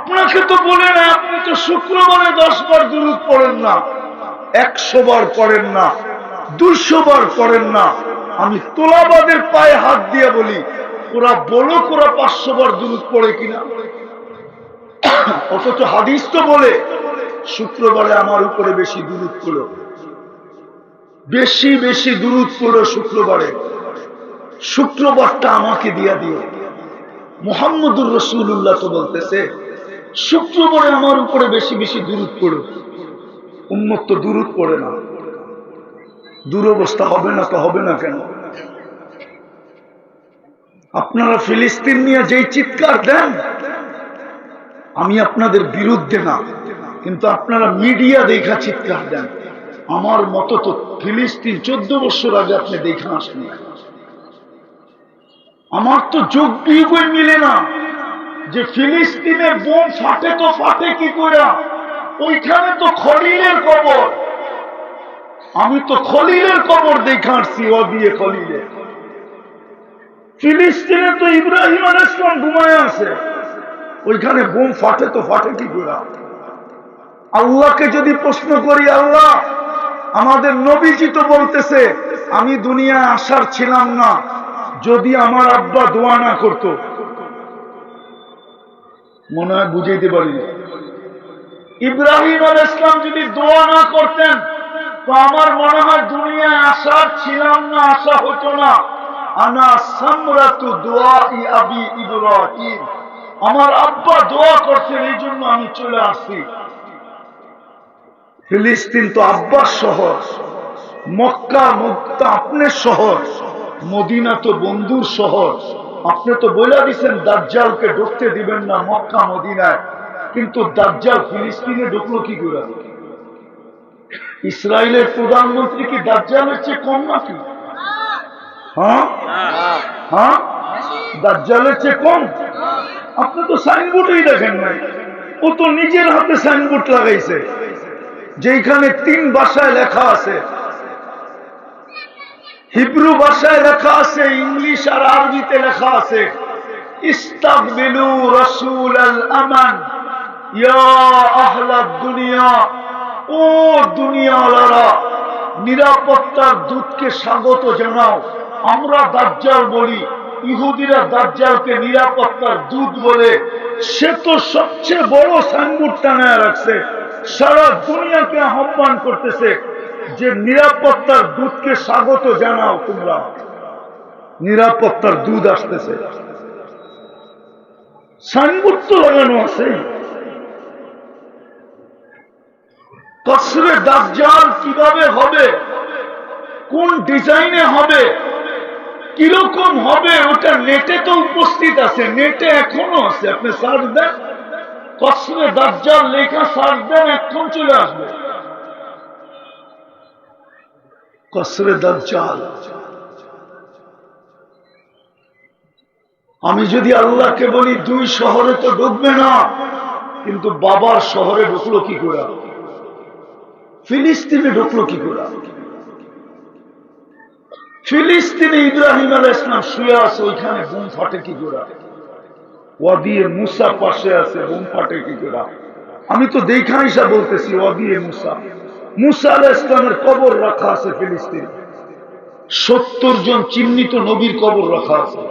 আপনাকে তো বলে না, আপনি তো শুক্রবারে 10 বার দুরূদ পড়েন না, 100 বার পড়েন না, 200 বার পড়েন না। আমি তোলাবাদের পায়ে হাত দিয়ে বলি, ওরা বলো ওরা 500 বার দুরূদ পড়ে কিনা। অথচ হাদিস তো বলে শুক্রবারে আমার উপরে বেশি দুরূদ পড়ো, বেশি বেশি দুরূদ পড়ো শুক্রবারে, শুক্রবারটা আমাকে দিয়া দিও। মুহাম্মদুর রাসূলুল্লাহ তো বলতেছে শুক্রবারে আমার উপরে বেশি বেশি দুরূদ পড়ো। উম্মত তো দুরূদ পড়ে না। দুরবস্থা হবে না তো হবে না কেন? আপনারা ফিলিস্তিন নিয়ে যেই চিৎকার দেন, আমি আপনাদের বিরুদ্ধে না, কিন্তু আপনারা মিডিয়া দেখা চিৎকার দেন। আমার মতো তো ফিলিস্তিন 14 বছর আগে আপনি দেখা আসেন। আমার তো যোগ বিয়োগই মিলে না যে ফিলিস্তিনের বোম ফাটে তো ফাটে কি করে, ওইখানে তো খলিলের কবর। আমি তো খলিলের কবর দেখে আসছি, ও দিয়ে খলিলের। ফিলিস্তিনে তো ইব্রাহিম আলাইহিস সালাম ঘুমায় আছে, ওইখানে বোম ফাটে তো ফাটে কি করে? আল্লাহকে যদি প্রশ্ন করি, আল্লাহ আমাদের নবীজি তো বলতেছে আমি দুনিয়ায় আসার ছিলাম না যদি আমার আব্বা দোয়া না করত। মনে হয় বুঝাইতে পারি না। ইব্রাহিম আলাইহিস সালাম যদি দোয়া না করতেন তো আমার মনে হয় দুনিয়ায় আসার ছিলাম না, আসা হতো না। আনা সামরাতু দুআই আবি ইব্রাহিম, আমার আব্বা দোয়া করছেন এই জন্য আমি চলে আসছি। ফিলিস্তিন তো আব্বার শহর, মক্কা মক্কা আপনার শহর, মদিনা তো বন্ধুর শহর। আপনি তো বলে দিচ্ছেন দাজ্জালকে ঢুকতে দিবেন না মক্কা মদিনায়, কিন্তু দাজ্জাল ফিলিস্তিনে ঢুকলো কি করে? ইসরায়েলের প্রধানমন্ত্রী কি দাজ্জালের চেয়ে কম নাকি? হ্যাঁ হ্যাঁ, দাজ্জালের চেয়ে কম? আপনি তো সাইনবোর্ডই দেখেন নাই। ও তো নিজের হাতে সাইনবোর্ড লাগাইছে, যেখানে 3 ভাষায় লেখা আছে। হিব্রু ভাষায় লেখা আছে, ইংলিশ আর আরবিতে লেখা আছে, ইস্তাকবিলু রাসূলাল আমান ইয়া আহলাদ দুনিয়া, ও দুনিয়াওয়ালারা নিরাপত্তার দূতকে স্বাগত জানাও। আমরা দাজ্জাল বলি, ইহুদিরা দাজ্জালকে নিরাপত্তার দূত বলে। সে তো সবচেয়ে বড় সাইনবোর্ড টানায় রাখছে, সারা দুনিয়াকে আহ্বান করতেছে যে নিরাপত্তার দূতকে স্বাগত জানাও তোমরা, নিরাপত্তার দূত আসতেছে। সাইনবোর্ড তো লাগানো আছে। কসরে দাজ্জাল কিভাবে হবে, কোন ডিজাইনে হবে, কিরকম হবে, ওটা নেটে তো উপস্থিত আছে, নেটে এখনো আছে। আপনি সার্চ দেন, কসরে দাজ্জাল লেখা সার্চ দেন, এখন চলে আসবে কসরে দাজ্জাল। আমি যদি আল্লাহকে বলি 2 শহরে তো ঢুকবে না, কিন্তু বাবার শহরে ঢুকলো কি করে? ফিলিস্তিনে ঢুকলো কি করে? ফিলিস্তিনে ইব্রাহিম আলাইহিস সালাম শুয়ে আছে, ওইখানে বোম ফাটে কি করে? ওয়াদিয়ে মুসা পাশে আছে, বোম ফাটে কি করে? আমি তো দেখা হিসাব বলতেছি, ওয়াদিয়ে মুসা, মুসা আলাইহিস সালামের কবর রাখা আছে ফিলিস্তিনে। 70 জন চিহ্নিত নবীর কবর রাখা আছে।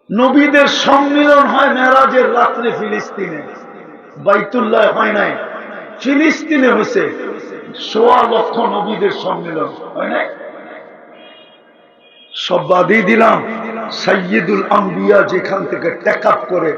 নবীদের সম্মিলন হয় মেরাজের রাত্রে ফিলিস্তিনে, বাইতুল্লাহ হয় নাই, ফিলিস্তিনে হয়েছে। 1.25 লক্ষ নবীদের সম্মিলন হয় নাই। সব বাদই দিলাম, সাইয়্যিদুল আম্বিয়া যেখান থেকে টেক আপ করে